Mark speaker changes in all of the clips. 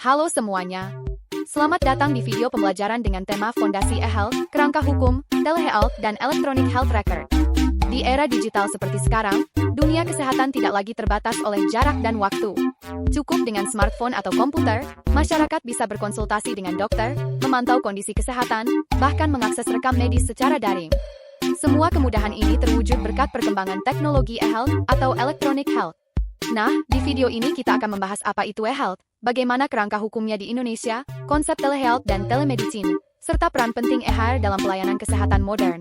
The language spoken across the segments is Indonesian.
Speaker 1: Halo semuanya. Selamat datang di video pembelajaran dengan tema Fondasi eHealth, Kerangka Hukum, Telehealth, dan Electronic Health Record. Di era digital seperti sekarang, dunia kesehatan tidak lagi terbatas oleh jarak dan waktu. Cukup dengan smartphone atau komputer, masyarakat bisa berkonsultasi dengan dokter, memantau kondisi kesehatan, bahkan mengakses rekam medis secara daring. Semua kemudahan ini terwujud berkat perkembangan teknologi eHealth atau Electronic Health. Nah, di video ini kita akan membahas apa itu eHealth, bagaimana kerangka hukumnya di Indonesia, konsep telehealth dan telemedicine, serta peran penting eHR dalam pelayanan kesehatan modern.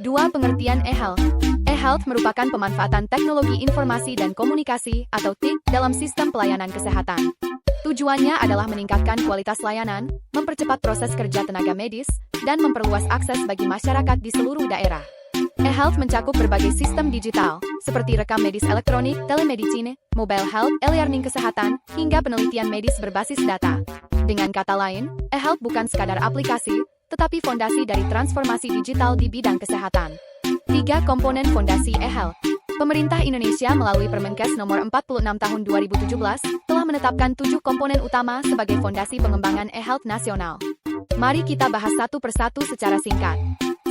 Speaker 1: 2. Pengertian eHealth. eHealth merupakan pemanfaatan teknologi informasi dan komunikasi atau TIK dalam sistem pelayanan kesehatan. Tujuannya adalah meningkatkan kualitas layanan, mempercepat proses kerja tenaga medis, dan memperluas akses bagi masyarakat di seluruh daerah. eHealth mencakup berbagai sistem digital, seperti rekam medis elektronik, telemedicine, mobile health, e-learning kesehatan, hingga penelitian medis berbasis data. Dengan kata lain, eHealth bukan sekadar aplikasi, tetapi fondasi dari transformasi digital di bidang kesehatan. 3. Komponen fondasi eHealth. Pemerintah Indonesia melalui Permenkes nomor 46 tahun 2017 telah menetapkan 7 komponen utama sebagai fondasi pengembangan eHealth nasional. Mari kita bahas satu persatu secara singkat.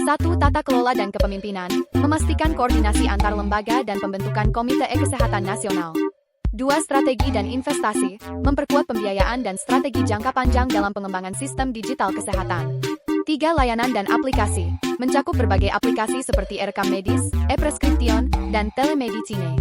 Speaker 1: 1. Tata kelola dan kepemimpinan, memastikan koordinasi antar lembaga dan pembentukan Komite E-Kesehatan Nasional. 2. Strategi dan investasi, memperkuat pembiayaan dan strategi jangka panjang dalam pengembangan sistem digital kesehatan. 3. Layanan dan aplikasi, mencakup berbagai aplikasi seperti e-rekam medis, e-preskripsion, dan telemedicine.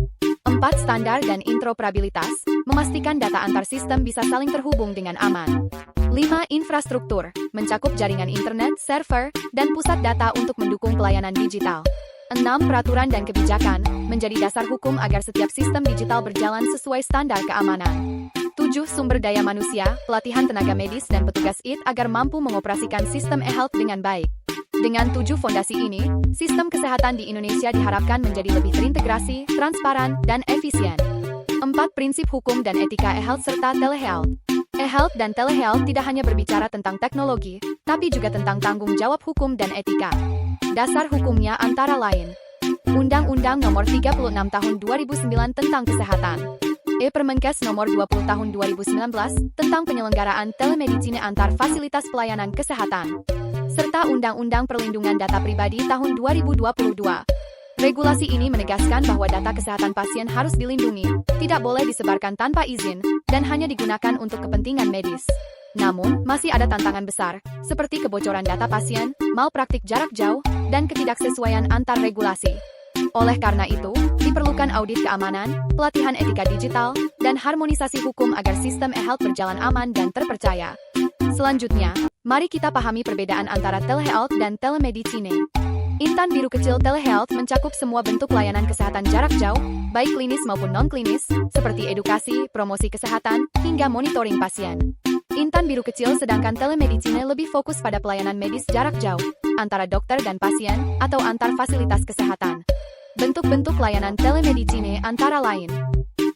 Speaker 1: 4. Standar dan interoperabilitas, memastikan data antar sistem bisa saling terhubung dengan aman. 5. Infrastruktur, mencakup jaringan internet, server, dan pusat data untuk mendukung pelayanan digital. 6. Peraturan dan kebijakan, menjadi dasar hukum agar setiap sistem digital berjalan sesuai standar keamanan. 7. Sumber daya manusia, pelatihan tenaga medis dan petugas IT agar mampu mengoperasikan sistem eHealth dengan baik. Dengan 7 fondasi ini, sistem kesehatan di Indonesia diharapkan menjadi lebih terintegrasi, transparan, dan efisien. 4. Prinsip hukum dan etika eHealth serta telehealth. eHealth dan telehealth tidak hanya berbicara tentang teknologi, tapi juga tentang tanggung jawab hukum dan etika. Dasar hukumnya antara lain: Undang-Undang Nomor 36 Tahun 2009 tentang Kesehatan, Permenkes Nomor 20 Tahun 2019 tentang penyelenggaraan telemedicine antar fasilitas pelayanan kesehatan, serta Undang-Undang Perlindungan Data Pribadi Tahun 2022. Regulasi ini menegaskan bahwa data kesehatan pasien harus dilindungi, tidak boleh disebarkan tanpa izin, dan hanya digunakan untuk kepentingan medis. Namun, masih ada tantangan besar, seperti kebocoran data pasien, malpraktik jarak jauh, dan ketidaksesuaian antar regulasi. Oleh karena itu, diperlukan audit keamanan, pelatihan etika digital, dan harmonisasi hukum agar sistem eHealth berjalan aman dan terpercaya. Selanjutnya, mari kita pahami perbedaan antara telehealth dan telemedicine. Intan biru kecil telehealth mencakup semua bentuk layanan kesehatan jarak jauh, baik klinis maupun non-klinis, seperti edukasi, promosi kesehatan, hingga monitoring pasien. Intan biru kecil sedangkan telemedicine lebih fokus pada pelayanan medis jarak jauh, antara dokter dan pasien, atau antar fasilitas kesehatan. Bentuk-bentuk layanan telemedicine antara lain: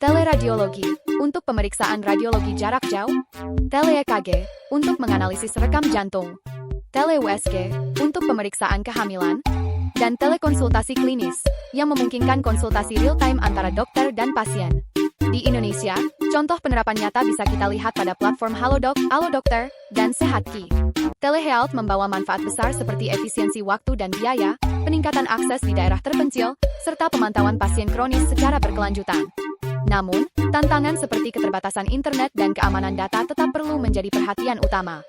Speaker 1: teleradiologi, untuk pemeriksaan radiologi jarak jauh; tele-EKG, untuk menganalisis rekam jantung; tele-USG, untuk pemeriksaan kehamilan; dan telekonsultasi klinis, yang memungkinkan konsultasi real-time antara dokter dan pasien. Di Indonesia, contoh penerapan nyata bisa kita lihat pada platform Halodoc, Alodokter, dan Sehatki. Telehealth membawa manfaat besar seperti efisiensi waktu dan biaya, peningkatan akses di daerah terpencil, serta pemantauan pasien kronis secara berkelanjutan. Namun, tantangan seperti keterbatasan internet dan keamanan data tetap perlu menjadi perhatian utama.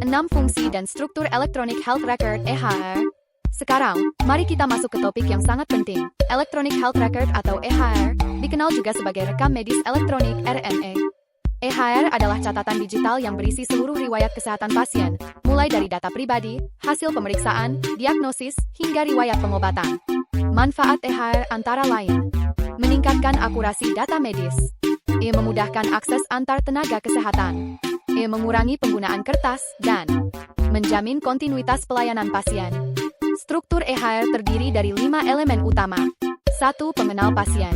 Speaker 1: 6. Fungsi dan struktur Electronic Health Record (EHR). Sekarang, mari kita masuk ke topik yang sangat penting. Electronic Health Record atau EHR, dikenal juga sebagai rekam medis elektronik (RME). EHR adalah catatan digital yang berisi seluruh riwayat kesehatan pasien, mulai dari data pribadi, hasil pemeriksaan, diagnosis, hingga riwayat pengobatan. Manfaat EHR antara lain: meningkatkan akurasi data medis, memudahkan akses antar tenaga kesehatan, mengurangi penggunaan kertas, dan menjamin kontinuitas pelayanan pasien. Struktur EHR terdiri dari 5 elemen utama. 1. Pengenal pasien.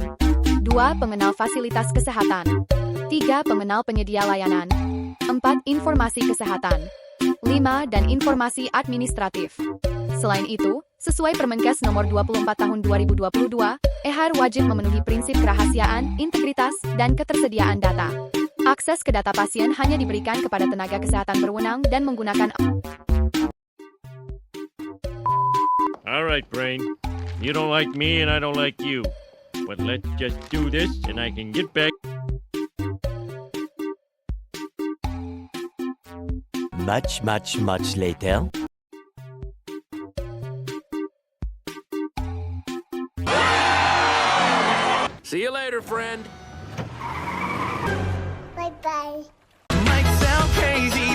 Speaker 1: 2. Pengenal fasilitas kesehatan. 3. Pengenal penyedia layanan. 4. Informasi kesehatan. 5. Dan informasi administratif. Selain itu, Sesuai Permenkes nomor 24 tahun 2022, EHR wajib memenuhi prinsip kerahasiaan, integritas, dan ketersediaan data. Akses ke data pasien hanya diberikan kepada tenaga kesehatan berwenang dan menggunakan.
Speaker 2: All right, Brain. You don't like me and I don't like you. But let's just do this and I can get back.
Speaker 3: Much later.
Speaker 4: See you later, friend.
Speaker 5: Bye-bye.
Speaker 6: Might sound crazy,